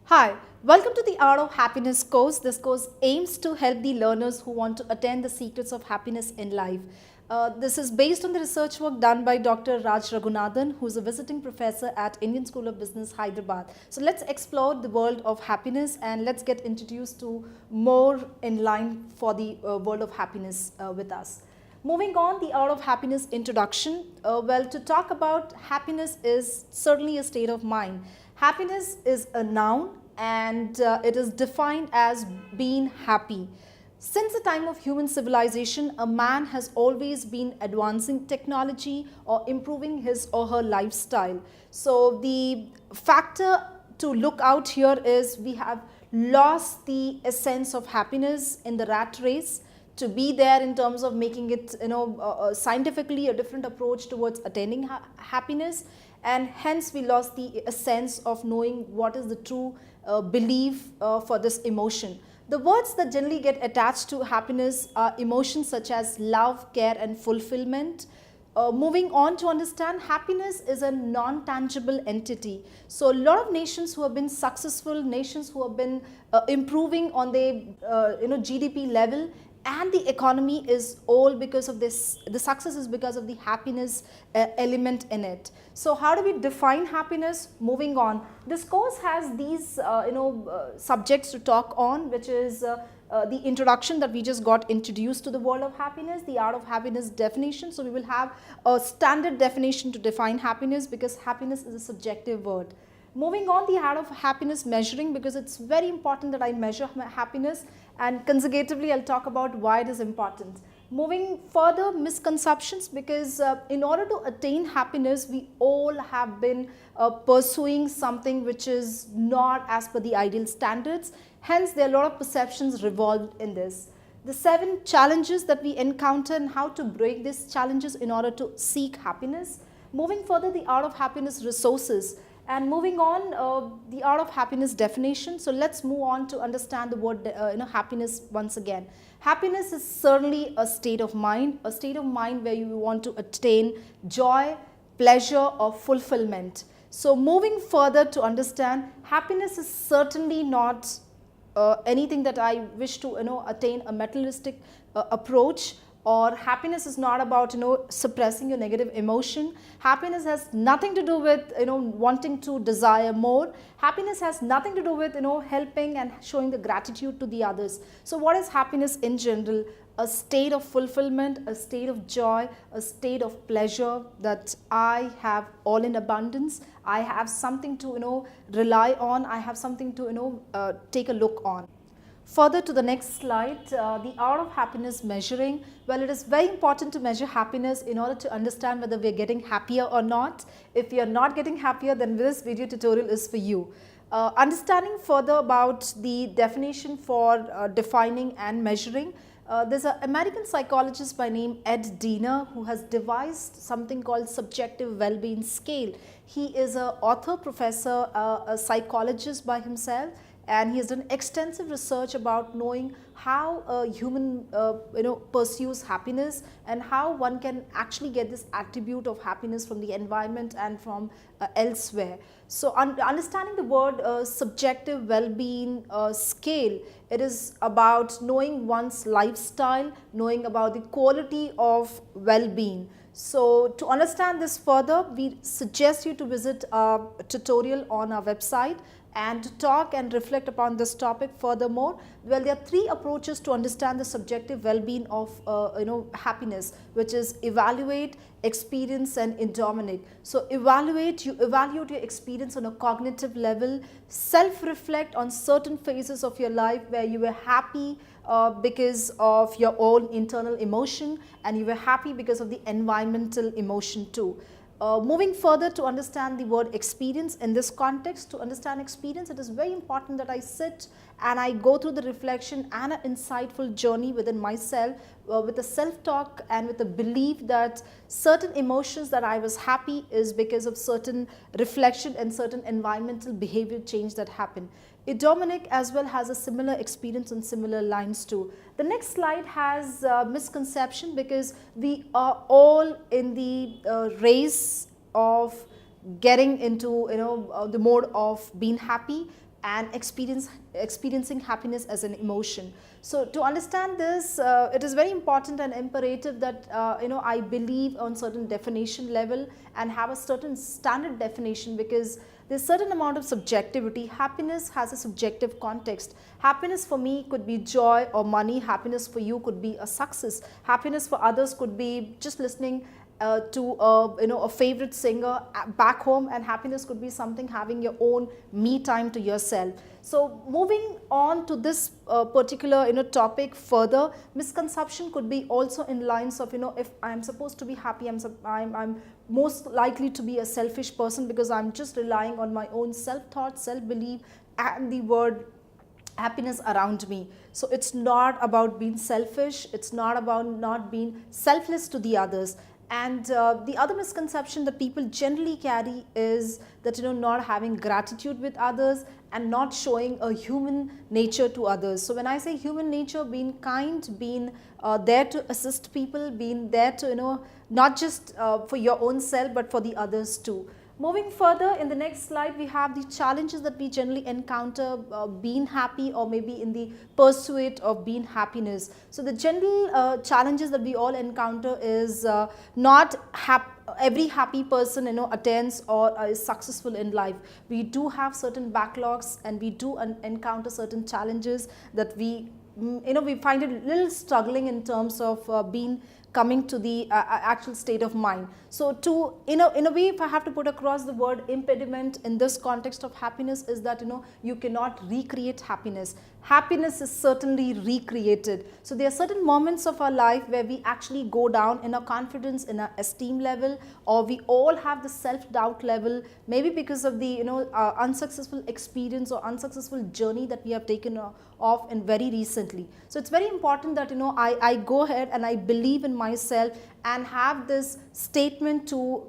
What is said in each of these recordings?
Hi, welcome to the Art of Happiness course. This course aims to help the learners who want to attain the secrets of happiness in life. This is based on the research work done by Dr. Raj Raghunathan, who is a visiting professor at Indian School of Business, Hyderabad. So let's explore the world of happiness and let's get introduced to more in line for the world of happiness with us. Moving on, the Art of Happiness introduction. To talk about happiness is certainly a state of mind. Happiness is a noun and it is defined as being happy. Since the time of human civilization, a man has always been advancing technology or improving his or her lifestyle. So the factor to look out here is we have lost the essence of happiness in the rat race. To be there in terms of making it scientifically a different approach towards attaining happiness, and hence we lost the sense of knowing what is the true belief for this emotion. The words that generally get attached to happiness are emotions such as love, care and fulfillment. Moving on to understand, happiness is a non-tangible entity. So a lot of nations who have been successful, nations who have been improving on their GDP level and the economy is all because of this. The success is because of the happiness element in it. So how do we define happiness? Moving on, this course has these subjects to talk on, which is the introduction that we just got introduced to the world of happiness, the art of happiness definition. So we will have a standard definition to define happiness because happiness is a subjective word. Moving on, the art of happiness measuring, because it's very important that I measure my happiness, and consecutively I'll talk about why it is important. Moving further, misconceptions, because in order to attain happiness, we all have been pursuing something which is not as per the ideal standards. Hence, there are a lot of perceptions revolved in this. The 7 challenges that we encounter and how to break these challenges in order to seek happiness. Moving further, the art of happiness resources. And moving on, the art of happiness definition. So let's move on to understand the word happiness once again. Happiness is certainly a state of mind where you want to attain joy, pleasure or fulfillment. So moving further to understand, happiness is certainly not anything that I wish to attain a materialistic approach, or happiness is not about suppressing your negative emotion. Happiness has nothing to do with wanting to desire more. Happiness has nothing to do with helping and showing the gratitude to the others. So what is happiness in general? A state of fulfillment, a state of joy, a state of pleasure that I have all in abundance. I have something to rely on. I have something to take a look on. Further to the next slide, the art of happiness measuring. Well, it is very important to measure happiness in order to understand whether we are getting happier or not. If you are not getting happier, then this video tutorial is for you. Understanding further about the definition for defining and measuring. There's an American psychologist by name Ed Diener who has devised something called subjective well-being scale. He is an author, professor, a psychologist by himself, and he has done extensive research about knowing how a human pursues happiness and how one can actually get this attribute of happiness from the environment and from elsewhere. So understanding the word subjective well-being scale, it is about knowing one's lifestyle, knowing about the quality of well-being. So to understand this further, we suggest you to visit a tutorial on our website and to talk and reflect upon this topic furthermore. Well, there are 3 approaches to understand the subjective well-being of happiness, which is evaluate, experience and endogenic. So evaluate, you evaluate your experience on a cognitive level, self-reflect on certain phases of your life where you were happy because of your own internal emotion and you were happy because of the environmental emotion too. Moving further to understand the word experience in this context, to understand experience, it is very important that I sit and I go through the reflection and an insightful journey within myself with a self-talk and with a belief that certain emotions that I was happy is because of certain reflection and certain environmental behavior change that happened. Dominic as well has a similar experience on similar lines too. The next slide has misconception, because we are all in the race of getting into the mode of being happy, and experiencing happiness as an emotion. So to understand this, it is very important and imperative that I believe on certain definition level and have a certain standard definition, because there's certain amount of subjectivity. Happiness has a subjective context. Happiness for me could be joy or money. Happiness for you could be a success. Happiness for others could be just listening to a favorite singer back home, and happiness could be something having your own me time to yourself. So moving on to this particular topic further, misconception could be also in lines of if I'm supposed to be happy, I'm most likely to be a selfish person because I'm just relying on my own self-thought, self-belief and the word happiness around me. So it's not about being selfish, it's not about not being selfless to the others. And the other misconception that people generally carry is that not having gratitude with others and not showing a human nature to others. So when I say human nature, being kind, being there to assist people, being there to not just for your own self but for the others too. Moving further, in the next slide, we have the challenges that we generally encounter being happy, or maybe in the pursuit of being happiness. So the general challenges that we all encounter is not every happy person attains or is successful in life. We do have certain backlogs, and we do encounter certain challenges that we find it a little struggling in terms of being coming to the actual state of mind. So to in a way, if I have to put across the word impediment in this context of happiness, is that you cannot recreate happiness. Happiness is certainly recreated. So there are certain moments of our life where we actually go down in our confidence, in our esteem level, or we all have the self-doubt level, maybe because of the unsuccessful experience or unsuccessful journey that we have taken off and very recently. So it's very important that I go ahead and I believe in myself and have this statement to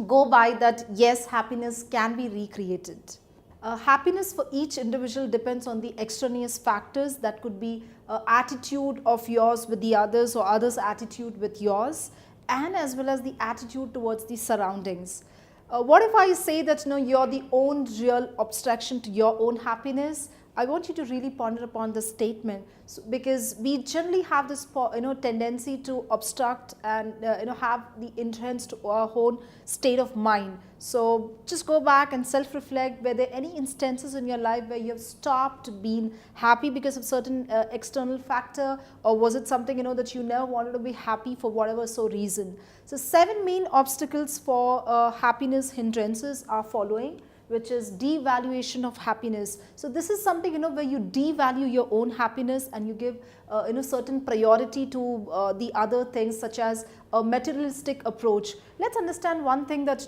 go by, that yes, happiness can be recreated. Happiness for each individual depends on the extraneous factors. That could be attitude of yours with the others, or others' attitude with yours, and as well as the attitude towards the surroundings. What if I say that you're the own real obstruction to your own happiness? I want you to really ponder upon this statement, because we generally have this tendency to obstruct and have the entrance to our own state of mind. So just go back and self-reflect. Were there any instances in your life where you have stopped being happy because of certain external factor, or was it something that you never wanted to be happy for whatever reason? So 7 main obstacles for happiness hindrances are following, which is devaluation of happiness. So this is something where you devalue your own happiness and you give certain priority to the other things, such as a materialistic approach. Let's understand one thing, that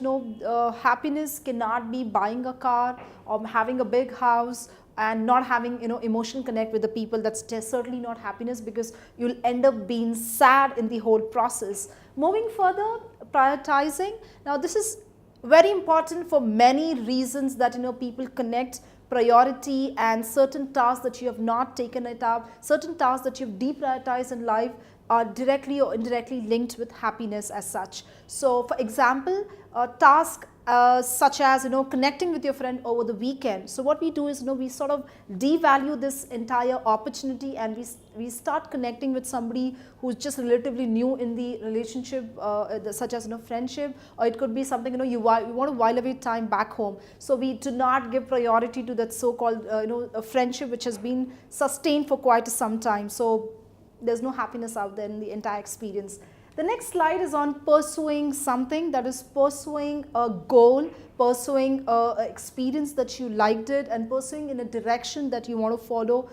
happiness cannot be buying a car or having a big house and not having emotional connect with the people. That's certainly not happiness, because you'll end up being sad in the whole process. Moving further, prioritizing. Now this is very important for many reasons, that people connect priority and certain tasks that you have not taken it up, certain tasks that you've deprioritized in life are directly or indirectly linked with happiness as such. So for example, a task such as connecting with your friend over the weekend. So what we do is we sort of devalue this entire opportunity, and we start connecting with somebody who's just relatively new in the relationship, such as friendship, or it could be something you want to while away time back home. So we do not give priority to that so-called a friendship which has been sustained for quite some time. So there's no happiness out there in the entire experience. The next slide is on pursuing something, that is pursuing a goal, pursuing an experience that you liked it, and pursuing in a direction that you want to follow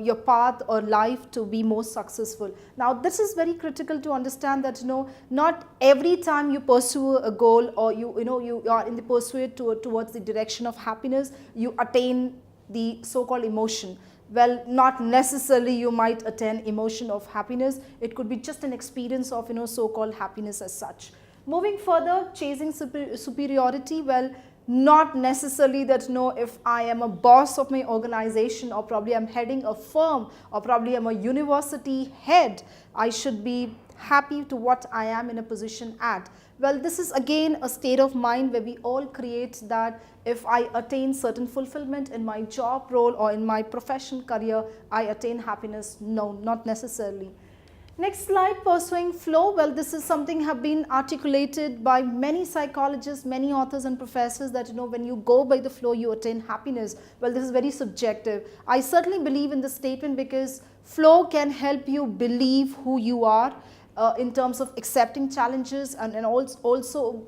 your path or life to be more successful. Now this is very critical to understand, that not every time you pursue a goal, or you are in the pursuit towards the direction of happiness, you attain the so-called emotion. Well, not necessarily you might attain emotion of happiness. It could be just an experience of so-called happiness as such. Moving further, chasing superiority. Well, not necessarily that if I am a boss of my organization, or probably I'm heading a firm, or probably I'm a university head, I should be happy to what I am in a position at. Well, this is again a state of mind where we all create that if I attain certain fulfillment in my job role or in my profession career, I attain happiness. No, not necessarily. Next slide, pursuing flow. Well, this is something have been articulated by many psychologists, many authors and professors that when you go by the flow, you attain happiness. Well, this is very subjective. I certainly believe in this statement because flow can help you believe who you are in terms of accepting challenges and also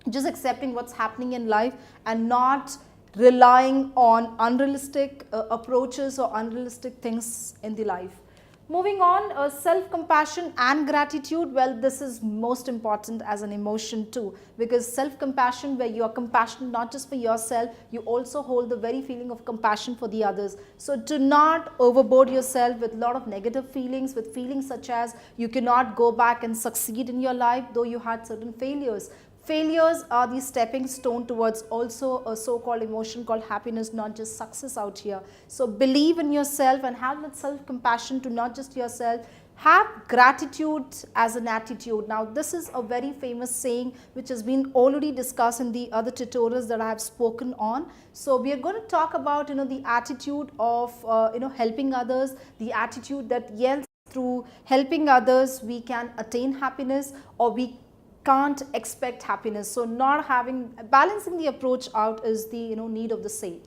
just accepting what's happening in life and not relying on unrealistic approaches or unrealistic things in the life. Moving on, self-compassion and gratitude. Well, this is most important as an emotion too, because self-compassion, where you are compassionate not just for yourself, you also hold the very feeling of compassion for the others. So do not overboard yourself with a lot of negative feelings, with feelings such as you cannot go back and succeed in your life though you had certain failures. Failures are the stepping stone towards also a so-called emotion called happiness, not just success out here. So believe in yourself and have that self-compassion to not just yourself. Have gratitude as an attitude. Now this is a very famous saying which has been already discussed in the other tutorials that I have spoken on. So we are going to talk about the attitude of helping others, the attitude that yes, through helping others we can attain happiness or we can't expect happiness. So not balancing the approach out is the need of the say.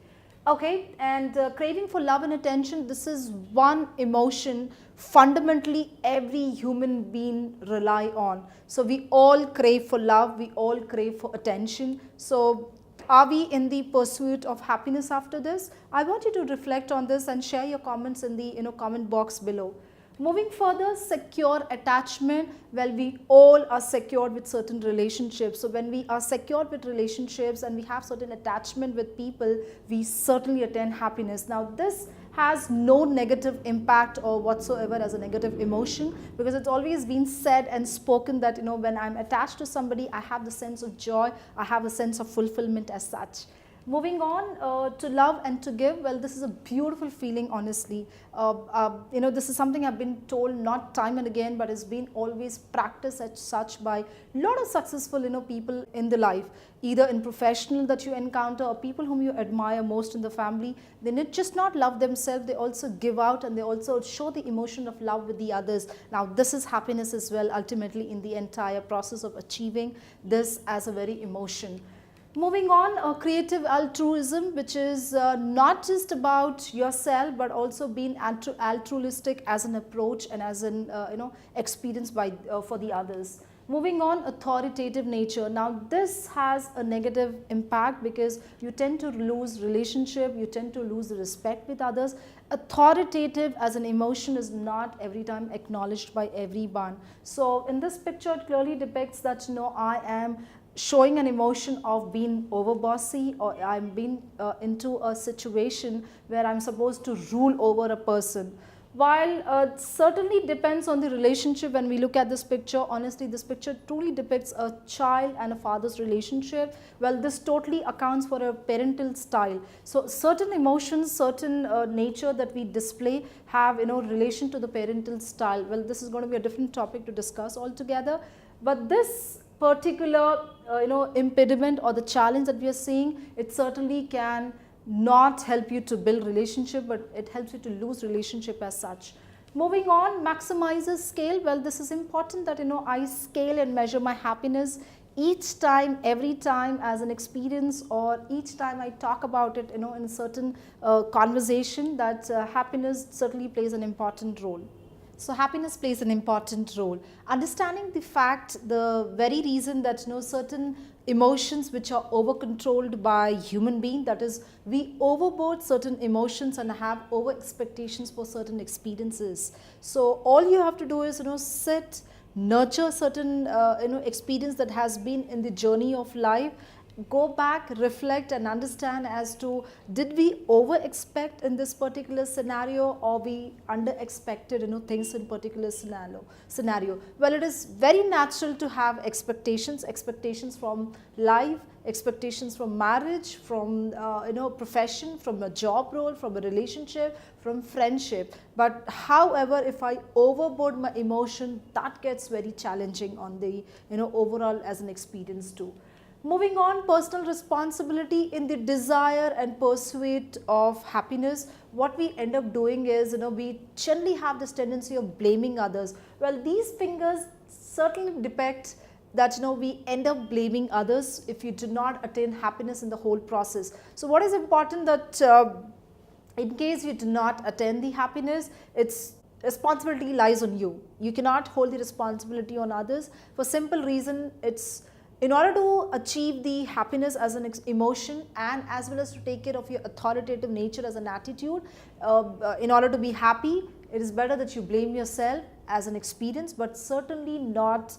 Okay, and craving for love and attention, this is one emotion fundamentally every human being rely on. So we all crave for love, we all crave for attention. So are we in the pursuit of happiness after this? I want you to reflect on this and share your comments in the comment box below. Moving further, secure attachment. Well, we all are secured with certain relationships. So when we are secured with relationships and we have certain attachment with people, we certainly attain happiness. Now this has no negative impact or whatsoever as a negative emotion, because it's always been said and spoken that when I'm attached to somebody, I have the sense of joy, I have a sense of fulfillment as such. Moving on to love and to give. Well, this is a beautiful feeling, honestly. This is something I've been told not time and again, but it's been always practiced as such by a lot of successful people in the life, either in professional that you encounter or people whom you admire most in the family. They need just not love themselves, they also give out and they also show the emotion of love with the others. Now this is happiness as well, ultimately in the entire process of achieving this as a very emotion. Moving on, creative altruism, which is not just about yourself but also being altruistic as an approach and as an experience for the others. Moving on, authoritative nature. Now this has a negative impact because you tend to lose relationship, you tend to lose the respect with others. Authoritative as an emotion is not every time acknowledged by everyone. So in this picture it clearly depicts that I am showing an emotion of being overbossy, or I'm being into a situation where I'm supposed to rule over a person. While it certainly depends on the relationship, when we look at this picture, honestly this picture truly depicts a child and a father's relationship. Well, this totally accounts for a parental style. So certain emotions, certain nature that we display have relation to the parental style. Well, this is going to be a different topic to discuss altogether, but this particular impediment or the challenge that we are seeing, it certainly can not help you to build relationship, but it helps you to lose relationship as such. Moving on, maximizes scale. Well, this is important that I scale and measure my happiness each time, every time as an experience, or each time I talk about it in a certain conversation, that happiness certainly plays an important role. So happiness plays an important role. Understanding the fact, the very reason that certain emotions which are over controlled by human being, that is we overboard certain emotions and have over expectations for certain experiences. So all you have to do is sit, nurture certain experience that has been in the journey of life, go back, reflect and understand as to did we over expect in this particular scenario, or we under expected things in particular scenario. Well, it is very natural to have expectations from life, expectations from marriage, from profession, from a job role, from a relationship, from friendship. But however, if I overboard my emotion, that gets very challenging on the overall as an experience too. Moving on, personal responsibility in the desire and pursuit of happiness. What we end up doing is, we generally have this tendency of blaming others. Well, these fingers certainly depict that we end up blaming others if you do not attain happiness in the whole process. So what is important that in case you do not attain the happiness, its responsibility lies on you. You cannot hold the responsibility on others for simple reason. It's in order to achieve the happiness as an emotion, and as well as to take care of your authoritative nature as an attitude, in order to be happy, it is better that you blame yourself as an experience, but certainly not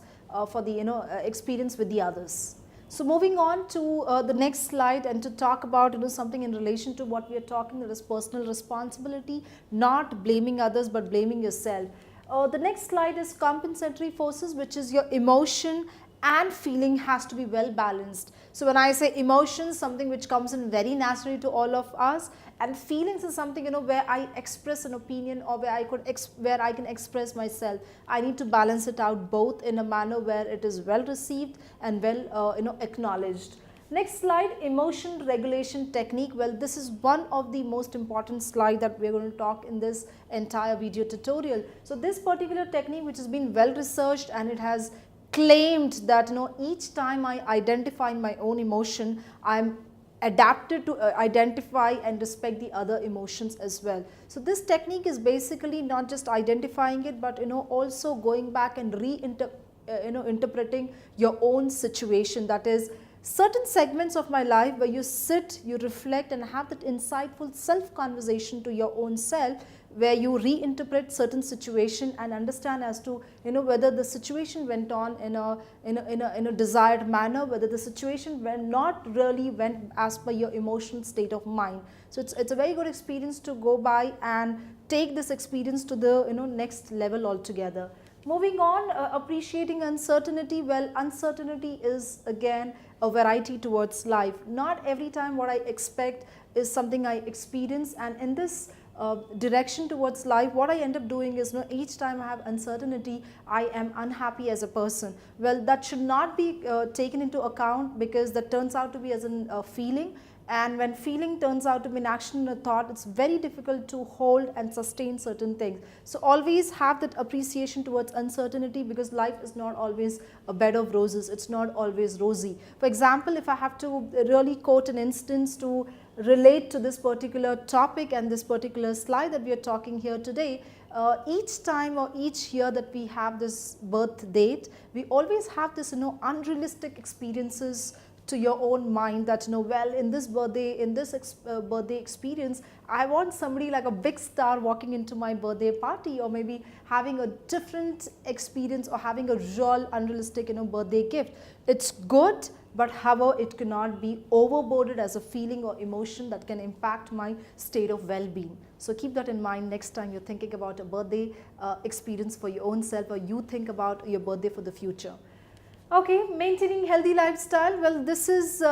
for the experience with the others. So moving on to the next slide, and to talk about something in relation to what we are talking, that is personal responsibility, not blaming others but blaming yourself. The next slide is compensatory forces, which is your emotion and feeling has to be well balanced. So when I say emotions, something which comes in very naturally to all of us, and feelings is something where I express an opinion, or where I can express myself. I need to balance it out both in a manner where it is well received and well acknowledged. Next slide, emotion regulation technique. Well, this is one of the most important slide that we are going to talk in this entire video tutorial. So this particular technique, which has been well researched, and it has claimed that each time I identify my own emotion, I'm adapted to identify and respect the other emotions as well. So this technique is basically not just identifying it, but also going back and interpreting your own situation. That is, certain segments of my life where you sit, you reflect and have that insightful self conversation to your own self, where you reinterpret certain situation and understand as to whether the situation went on in a desired manner, whether the situation went as per your emotional state of mind. So it's a very good experience to go by and take this experience to the next level altogether. Moving on, appreciating uncertainty. Well, uncertainty is again a variety towards life. Not every time what I expect is something I experience, and in this direction towards life, what I end up doing is each time I have uncertainty, I am unhappy as a person. Well, that should not be taken into account, because that turns out to be as a feeling, and when feeling turns out to be an action and a thought, it's very difficult to hold and sustain certain things. So always have that appreciation towards uncertainty, because life is not always a bed of roses, it's not always rosy. For example, if I have to really quote an instance to relate to this particular topic and this particular slide that we are talking here today, each time or each year that we have this birth date, we always have this unrealistic experiences to your own mind, that well, in this birthday experience, I want somebody like a big star walking into my birthday party, or maybe having a different experience, or having a real unrealistic birthday gift. It's good, but however, it cannot be overboarded as a feeling or emotion that can impact my state of well-being. So keep that in mind next time you're thinking about a birthday experience for your own self, or you think about your birthday for the future. Okay, maintaining healthy lifestyle. Well, this is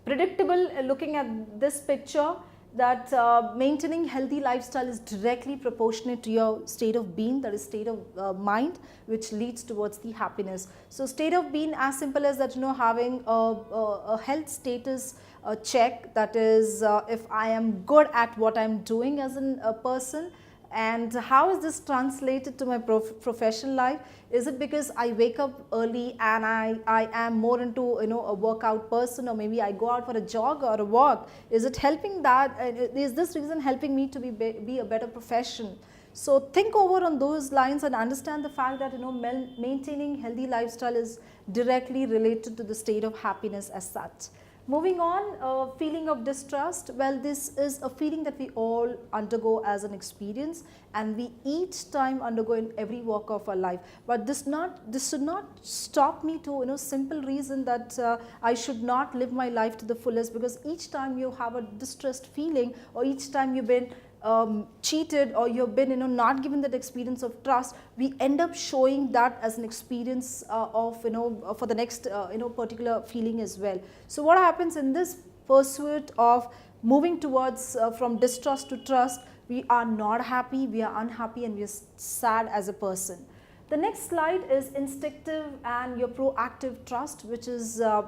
predictable looking at this picture, that maintaining healthy lifestyle is directly proportionate to your state of being, that is state of mind, which leads towards the happiness. So state of being, as simple as that, having a health status check, that is if I am good at what I am doing as a person. And how is this translated to my professional life? Is it because I wake up early and I am more into a workout person, or maybe I go out for a jog or a walk? Is it helping that? Is this reason helping me to be a better profession? So think over on those lines and understand the fact that maintaining healthy lifestyle is directly related to the state of happiness as such. Moving on, feeling of distrust. Well, this is a feeling that we all undergo as an experience, and we each time undergo in every walk of our life. But this should not stop me to simple reason that I should not live my life to the fullest, because each time you have a distrust feeling, or each time you've been cheated, or you've been not given that experience of trust, we end up showing that as an experience of for the next particular feeling as well. So what happens in this pursuit of moving towards from distrust to trust, we are not happy, we are unhappy, and we are sad as a person. The next slide is instinctive and your proactive trust, which is the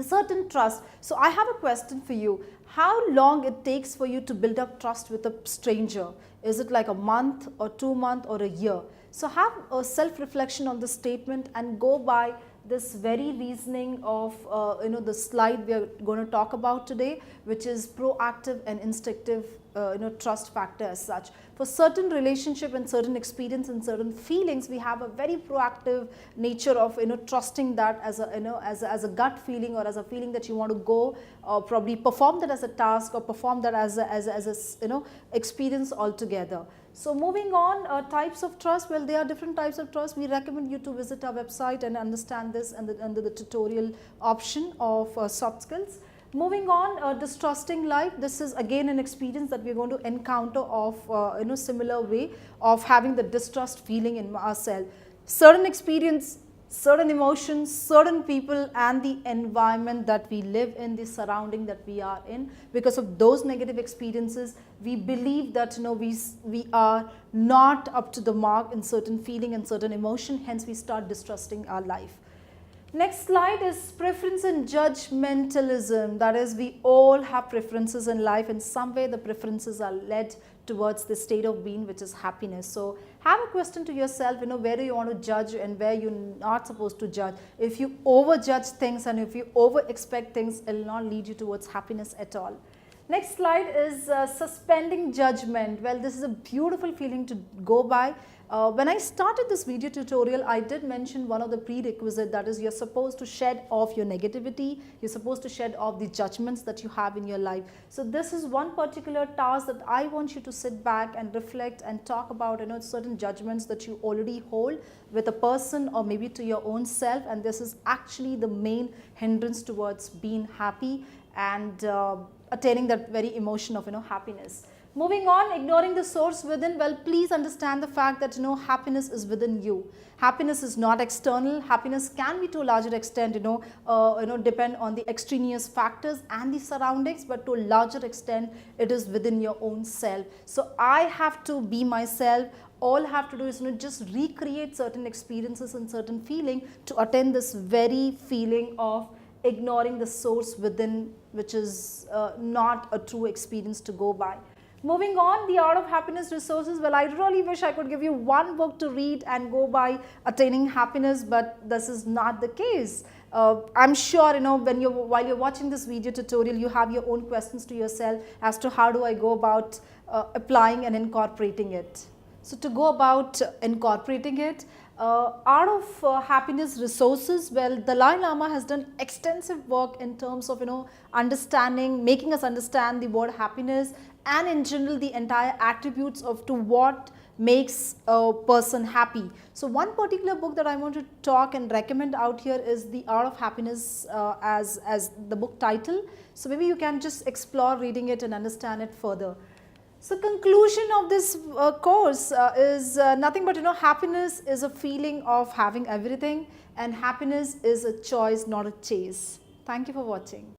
certain trust. So I have a question for you. How long it takes for you to build up trust with a stranger? Is it like a month or 2 months or a year? So have a self-reflection on the statement and go by this very reasoning of the slide we are going to talk about today, which is proactive and instinctive trust factor as such. For certain relationship and certain experience and certain feelings, we have a very proactive nature of trusting that as a as a gut feeling, or as a feeling that you want to go, or probably perform that as a task, or perform that as a experience altogether. So moving on, types of trust. Well, there are different types of trust. We recommend you to visit our website and understand this under the tutorial option of soft skills. Moving on, distrusting life. This is again an experience that we are going to encounter of similar way of having the distrust feeling in ourselves. Certain experience, certain emotions, certain people, and the environment that we live in, the surrounding that we are in, because of those negative experiences, we believe that we are not up to the mark in certain feeling and certain emotion, hence we start distrusting our life. Next slide is preference and judgmentalism. That is, we all have preferences in life. In some way, the preferences are led towards the state of being, which is happiness. So have a question to yourself, where do you want to judge and where you're not supposed to judge. If you over-judge things and if you over-expect things, it will not lead you towards happiness at all. Next slide is suspending judgment. Well, this is a beautiful feeling to go by. When I started this video tutorial, I did mention one of the prerequisites, that is, you're supposed to shed off your negativity, you're supposed to shed off the judgments that you have in your life. So this is one particular task that I want you to sit back and reflect and talk about certain judgments that you already hold with a person or maybe to your own self, and this is actually the main hindrance towards being happy and attaining that very emotion of happiness. Moving on, ignoring the source within. Well, please understand the fact that happiness is within you. Happiness is not external. Happiness can be to a larger extent depend on the extraneous factors and the surroundings, but to a larger extent it is within your own self. So I have to be myself. All I have to do is just recreate certain experiences and certain feeling to attain this very feeling of ignoring the source within, which is not a true experience to go by. Moving on, the Art of Happiness resources. Well, I really wish I could give you one book to read and go by attaining happiness, but this is not the case. I'm sure while you're watching this video tutorial, you have your own questions to yourself as to how do I go about applying and incorporating it. So to go about incorporating it, Art of Happiness resources. Well, the Dalai Lama has done extensive work in terms of understanding, making us understand the word happiness, and in general the entire attributes of to what makes a person happy. So one particular book that I want to talk and recommend out here is The Art of Happiness as the book title. So maybe you can just explore reading it and understand it further. So conclusion of this course is nothing but happiness is a feeling of having everything, and happiness is a choice, not a chase. Thank you for watching.